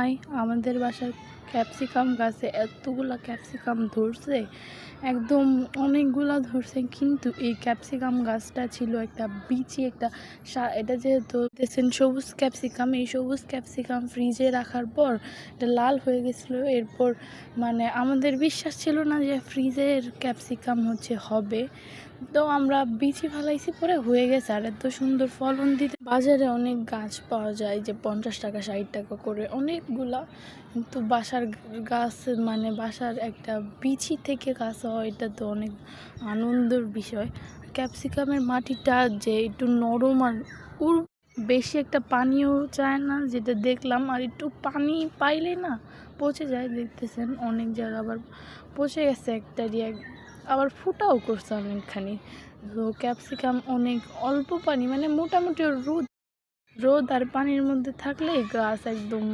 নাই। আমাদের বাসার ক্যাপসিকাম গাছে এতগুলা ক্যাপসিকাম ধরছে, একদম অনেকগুলা ধরছে। কিন্তু এই ক্যাপসিকাম গাছটা ছিল একটা বিচি, একটা এটা যেহেতু দেখছেন সবুজ ক্যাপসিকাম, এই সবুজ ক্যাপসিকাম ফ্রিজে রাখার পর এটা লাল হয়ে গেছিলো। এরপর মানে আমাদের বিশ্বাস ছিল না যে ফ্রিজের ক্যাপসিকাম হবে। তো আমরা বিচি ফালাইছি, পরে হয়ে গেছে। আর এত সুন্দর ফলন দিতে। বাজারে অনেক গাছ পাওয়া যায় যে 50 টাকা 60 টাকা করে অনেকগুলা, কিন্তু বাসার গাছ মানে বাসার একটা বিচি থেকে গাছ হয়, এটা তো অনেক আনন্দের বিষয়। ক্যাপসিকামের মাটিটা যে একটু নরম আর বেশি একটা পানিও চায় না, যেটা দেখলাম। আর একটু পানি পাইলে না পচে যায়, দেখতেছেন অনেক জায়গা আবার পচে গেছে একটা দিয়ে, আবার ফুটাও করছে অনেকখানি। তো ক্যাপসিকাম অনেক অল্প পানি, মানে মোটামুটি রোদ আর পানির মধ্যে থাকলেই গাছ একদম